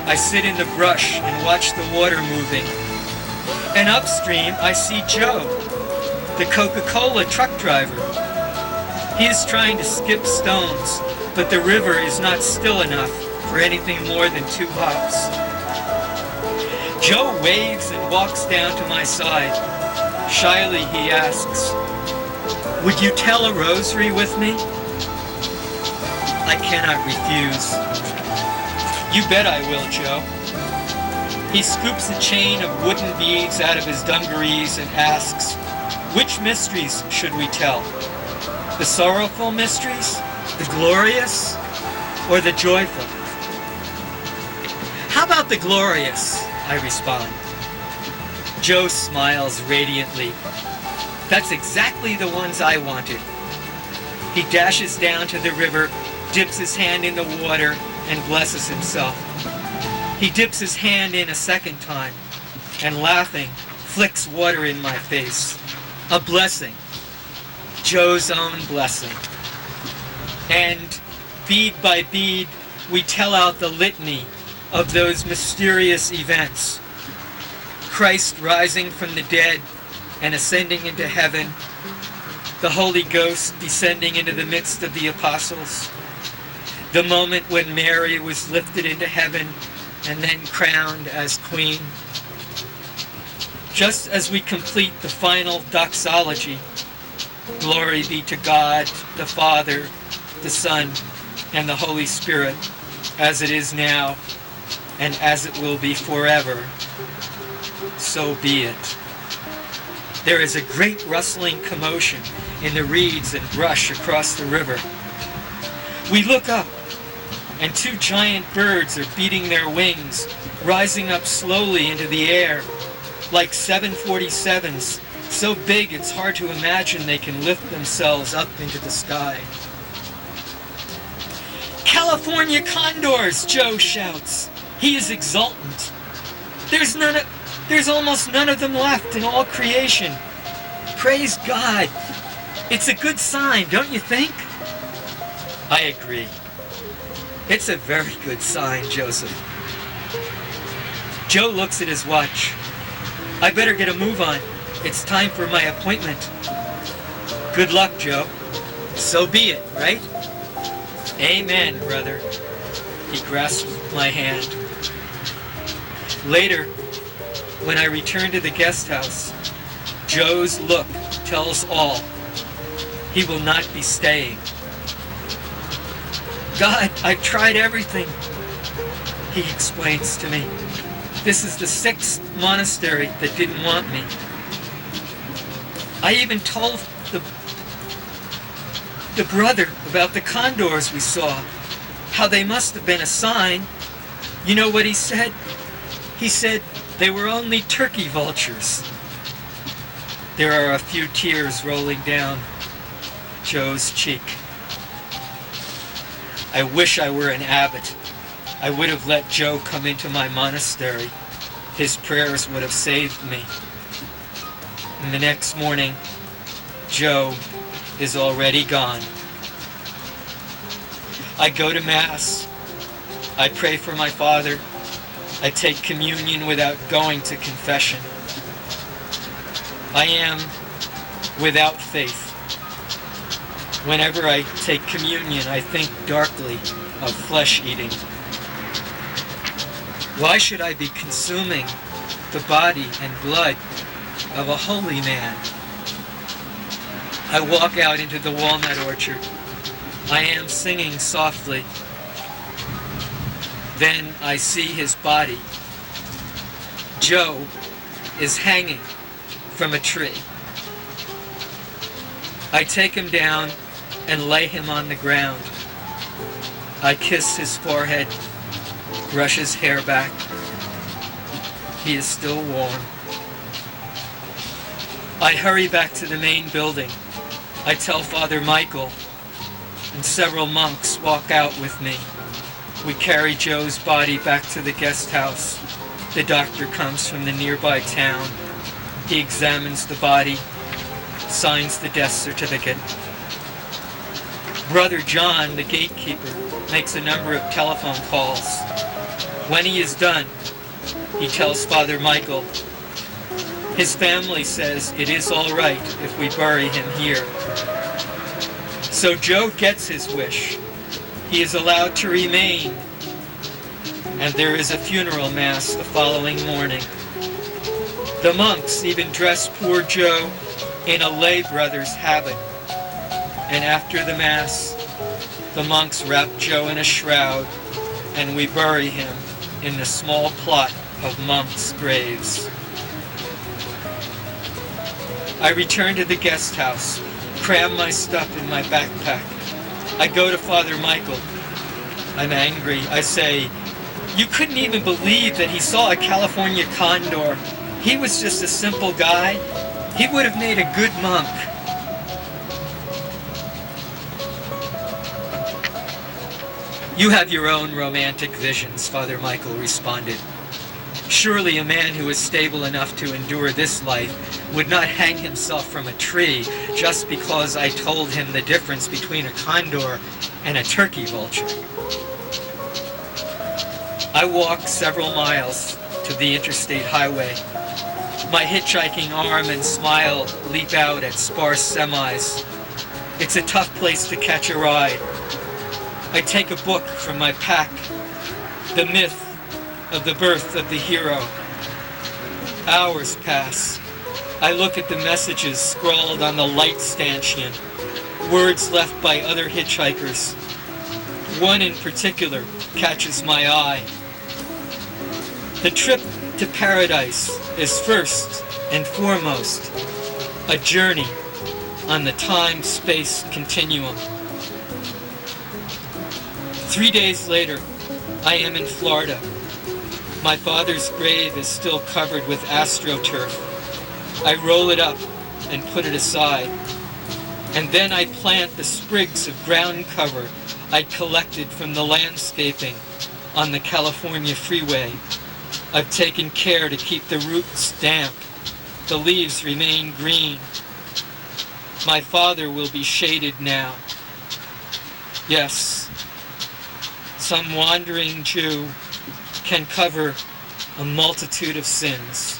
I sit in the brush and watch the water moving. And upstream I see Joe, the Coca-Cola truck driver. He is trying to skip stones, but the river is not still enough for anything more than 2 hops. Joe waves and walks down to my side. Shyly he asks, "Would you tell a rosary with me?" I cannot refuse. "You bet I will, Joe." He scoops a chain of wooden beads out of his dungarees and asks, "Which mysteries should we tell? The sorrowful mysteries, the glorious, or the joyful?" "How about the glorious?" I respond. Joe smiles radiantly. "That's exactly the ones I wanted." He dashes down to the river, dips his hand in the water, and blesses himself. He dips his hand in a second time, and laughing, flicks water in my face. A blessing. Joe's own blessing. And bead by bead, we tell out the litany of those mysterious events. Christ rising from the dead and ascending into heaven, the Holy Ghost descending into the midst of the apostles, the moment when Mary was lifted into heaven and then crowned as queen. Just as we complete the final doxology, "Glory be to God, the Father, the Son, and the Holy Spirit, as it is now, and as it will be forever, so be it." There is a great rustling commotion in the reeds and brush across the river. We look up, and 2 giant birds are beating their wings, rising up slowly into the air, like 747s, so big it's hard to imagine they can lift themselves up into the sky. "California condors!" Joe shouts. He is exultant. There's almost none of them left in all creation. Praise God. It's a good sign, don't you think? I agree. It's a very good sign, Joseph. Joe looks at his watch. I better get a move on. It's time for my appointment. Good luck, Joe. So be it, right? Amen, brother. He grasps my hand. Later, when I return to the guest house, Joe's look tells all. He will not be staying. "God, I've tried everything," he explains to me. "This is the 6th monastery that didn't want me. I even told the brother about the condors we saw, how they must have been a sign. You know what he said? He said they were only turkey vultures." There are a few tears rolling down Joe's cheek. I wish I were an abbot. I would have let Joe come into my monastery. His prayers would have saved me. And the next morning, Joe is already gone. I go to Mass. I pray for my father. I take communion without going to confession. I am without faith. Whenever I take communion, I think darkly of flesh eating. Why should I be consuming the body and blood of a holy man? I walk out into the walnut orchard. I am singing softly. Then I see his body. Joe is hanging from a tree. I take him down and lay him on the ground. I kiss his forehead, brush his hair back. He is still warm. I hurry back to the main building. I tell Father Michael, and several monks walk out with me. We carry Joe's body back to the guest house. The doctor comes from the nearby town. He examines the body, signs the death certificate. Brother John, the gatekeeper, makes a number of telephone calls. When he is done, he tells Father Michael, his family says it is all right if we bury him here. So Joe gets his wish. He is allowed to remain, and there is a funeral mass the following morning. The monks even dress poor Joe in a lay brother's habit, and after the mass, the monks wrap Joe in a shroud, and we bury him in the small plot of monks' graves. I return to the guest house, cram my stuff in my backpack. I go to Father Michael. I'm angry. I say, you couldn't even believe that he saw a California condor. He was just a simple guy. He would have made a good monk. You have your own romantic visions, Father Michael responded. Surely a man who is stable enough to endure this life would not hang himself from a tree just because I told him the difference between a condor and a turkey vulture. I walk several miles to the interstate highway. My hitchhiking arm and smile leap out at sparse semis. It's a tough place to catch a ride. I take a book from my pack, The Myth of the Birth of the Hero. Hours pass. I look at the messages scrawled on the light stanchion, words left by other hitchhikers. One in particular catches my eye. The trip to paradise is first and foremost a journey on the time-space continuum. 3 days later, I am in Florida. My father's grave is still covered with astroturf. I roll it up and put it aside. And then I plant the sprigs of ground cover I'd collected from the landscaping on the California freeway. I've taken care to keep the roots damp. The leaves remain green. My father will be shaded now. Yes, some wandering Jew can cover a multitude of sins.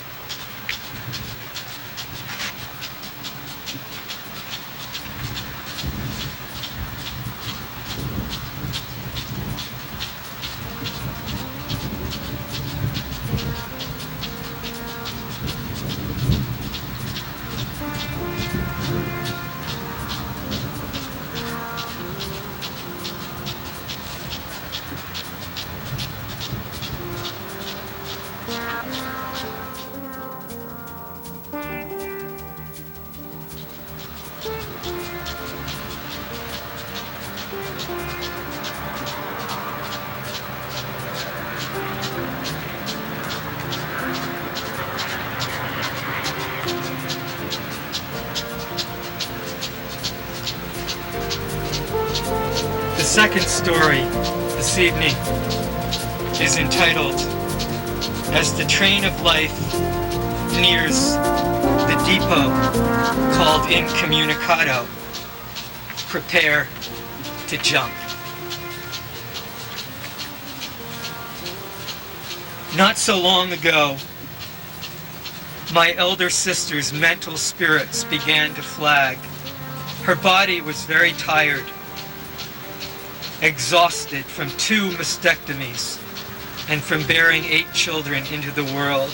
The second story this evening is entitled, As the Train of Life Nears the Depot Called Incommunicado, Prepare to Jump. Not so long ago, my elder sister's mental spirits began to flag. Her body was very tired, exhausted from 2 mastectomies and from bearing 8 children into the world.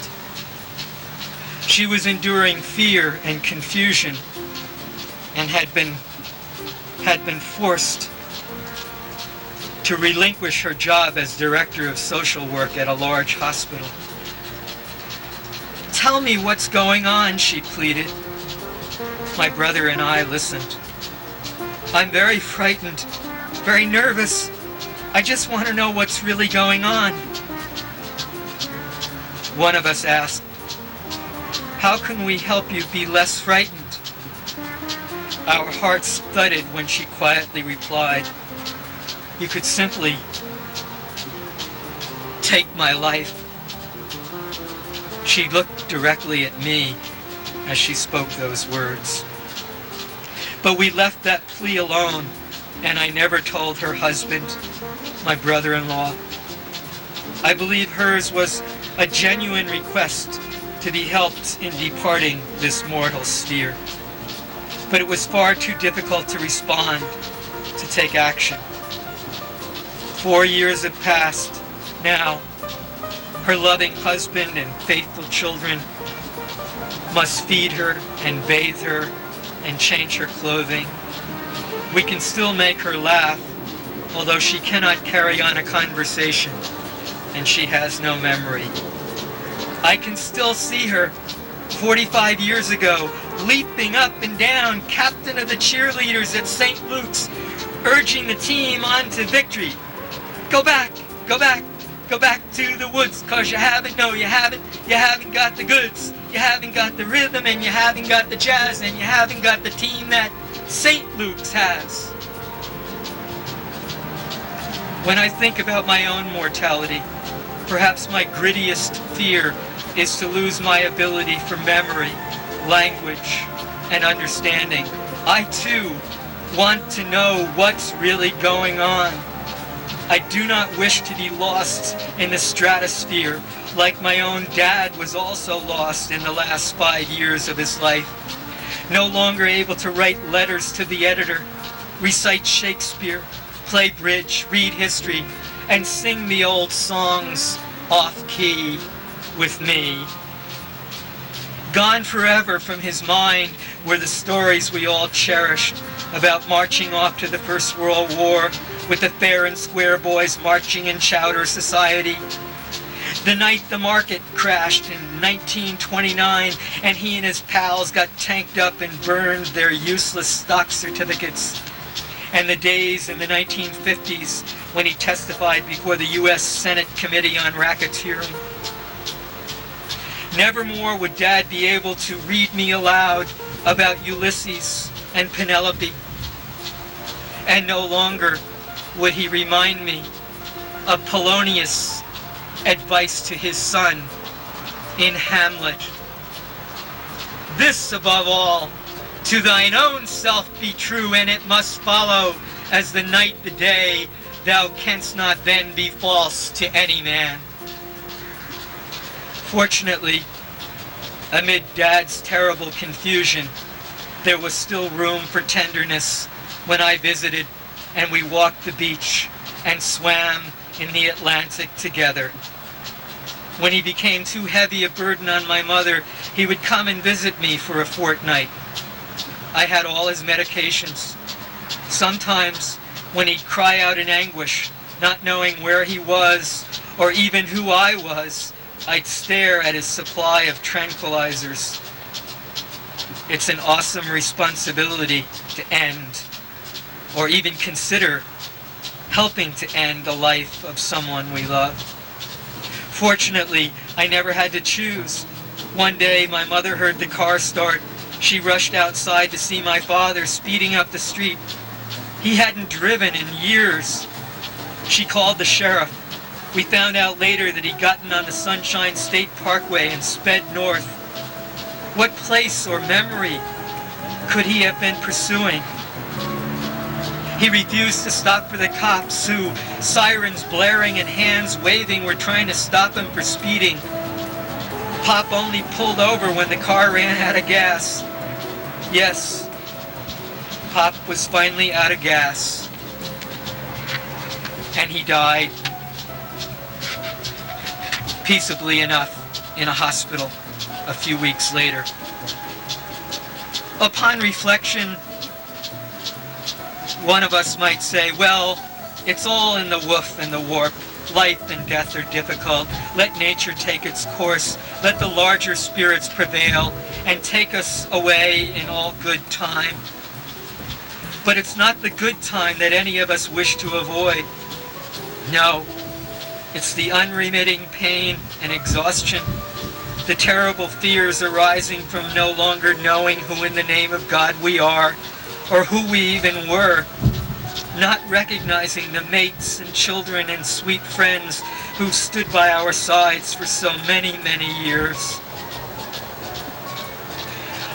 She was enduring fear and confusion and had been forced to relinquish her job as director of social work at a large hospital. "Tell me what's going on," she pleaded. My brother and I listened. "I'm very frightened, very nervous. I just want to know what's really going on." One of us asked, "How can we help you be less frightened?" Our hearts thudded when she quietly replied, "You could simply take my life." She looked directly at me as she spoke those words. But we left that plea alone, and I never told her husband, my brother-in-law. I believe hers was a genuine request to be helped in departing this mortal sphere. But it was far too difficult to respond, to take action. 4 years have passed now. Her loving husband and faithful children must feed her and bathe her and change her clothing. We can still make her laugh, although she cannot carry on a conversation and she has no memory. I can still see her 45 years ago, leaping up and down, captain of the cheerleaders at St. Luke's, urging the team on to victory. "Go back, go back, go back to the woods, 'cause you haven't got the goods, you haven't got the rhythm, and you haven't got the jazz, and you haven't got the team that St. Luke's has." When I think about my own mortality, perhaps my grittiest fear is to lose my ability for memory, language, and understanding. I too want to know what's really going on. I do not wish to be lost in the stratosphere like my own dad was also lost in the last 5 years of his life. No longer able to write letters to the editor, recite Shakespeare, play bridge, read history, and sing the old songs off-key with me. Gone forever from his mind were the stories we all cherished about marching off to the First World War with the fair and square boys marching in Chowder Society. The night the market crashed in 1929 and he and his pals got tanked up and burned their useless stock certificates. And the days in the 1950s when he testified before the U.S. Senate Committee on Racketeering. Nevermore would Dad be able to read me aloud about Ulysses and Penelope. And no longer would he remind me of Polonius' advice to his son in Hamlet. "This above all, to thine own self be true, and it must follow as the night the day, thou canst not then be false to any man." Fortunately, amid Dad's terrible confusion, there was still room for tenderness when I visited and we walked the beach and swam in the Atlantic together. When he became too heavy a burden on my mother, he would come and visit me for a fortnight. I had all his medications. Sometimes, when he'd cry out in anguish, not knowing where he was or even who I was, I'd stare at his supply of tranquilizers. It's an awesome responsibility to end, or even consider helping to end the life of someone we love. Fortunately, I never had to choose. One day, my mother heard the car start. She rushed outside to see my father speeding up the street. He hadn't driven in years. She called the sheriff. We found out later that he'd gotten on the Sunshine State Parkway and sped north. What place or memory could he have been pursuing? He refused to stop for the cops who, sirens blaring and hands waving, were trying to stop him for speeding. Pop only pulled over when the car ran out of gas. Yes, Pop was finally out of gas, and he died peaceably enough in a hospital a few weeks later. Upon reflection, one of us might say, well, it's all in the woof and the warp. Life and death are difficult. Let nature take its course. Let the larger spirits prevail and take us away in all good time. But it's not the good time that any of us wish to avoid. No, it's the unremitting pain and exhaustion, the terrible fears arising from no longer knowing who in the name of God we are, or who we even were, not recognizing the mates and children and sweet friends who stood by our sides for so many, many years.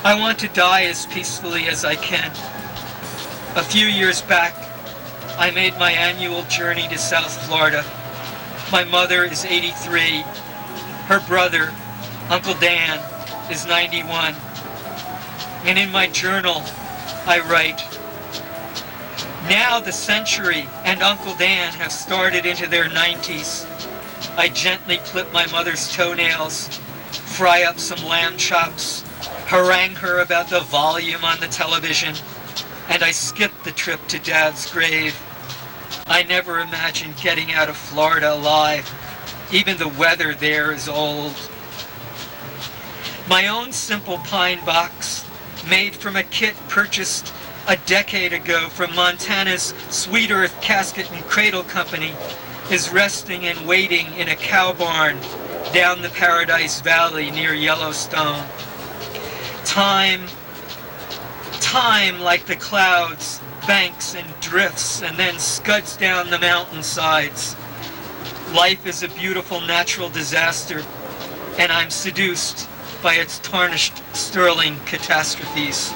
I want to die as peacefully as I can. A few years back, I made my annual journey to South Florida. My mother is 83. Her brother, Uncle Dan, is 91. And in my journal, I write, now the century and Uncle Dan have started into their 90s. I gently clip my mother's toenails, fry up some lamb chops, harangue her about the volume on the television, and I skip the trip to Dad's grave. I never imagined getting out of Florida alive. Even the weather there is old. My own simple pine box, made from a kit purchased a decade ago from Montana's Sweet Earth Casket and Cradle Company, is resting and waiting in a cow barn down the Paradise Valley near Yellowstone. Time like the clouds, banks and drifts and then scuds down the mountainsides. Life is a beautiful natural disaster, and I'm seduced by its tarnished sterling catastrophes.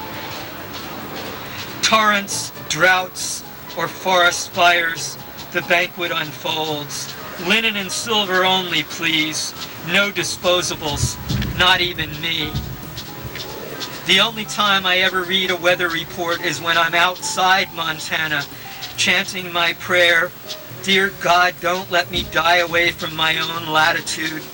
Torrents, droughts, or forest fires, the banquet unfolds. Linen and silver only, please. No disposables, not even me. The only time I ever read a weather report is when I'm outside Montana, chanting my prayer, "Dear God, don't let me die away from my own latitude."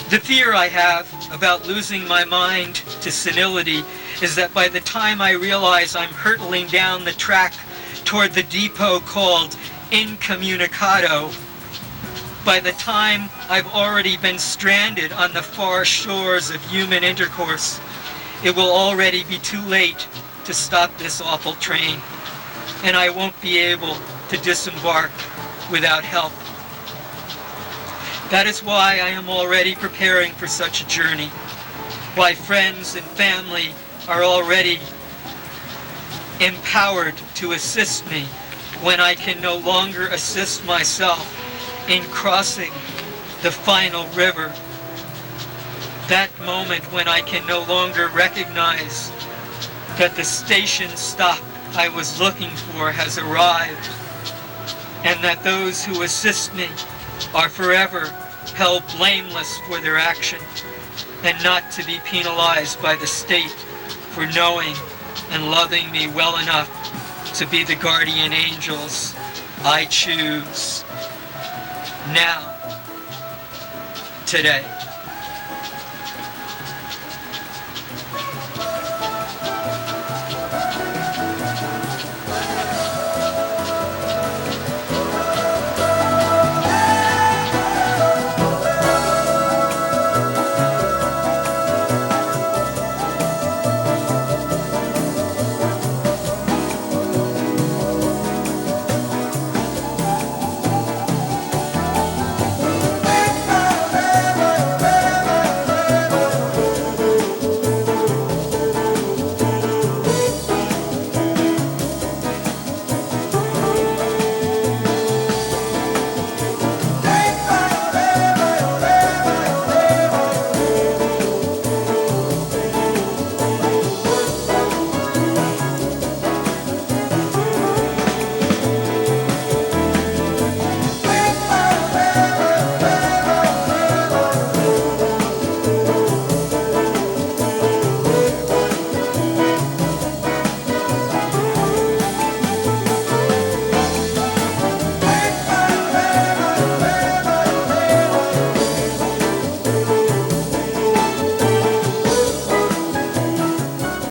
The fear I have about losing my mind to senility is that by the time I realize I'm hurtling down the track toward the depot called Incommunicado, by the time I've already been stranded on the far shores of human intercourse, it will already be too late to stop this awful train, and I won't be able to disembark without help. That is why I am already preparing for such a journey, why friends and family are already empowered to assist me when I can no longer assist myself in crossing the final river. That moment when I can no longer recognize that the station stop I was looking for has arrived, and that those who assist me are forever held blameless for their action, and not to be penalized by the state for knowing and loving me well enough to be the guardian angels I choose now, today.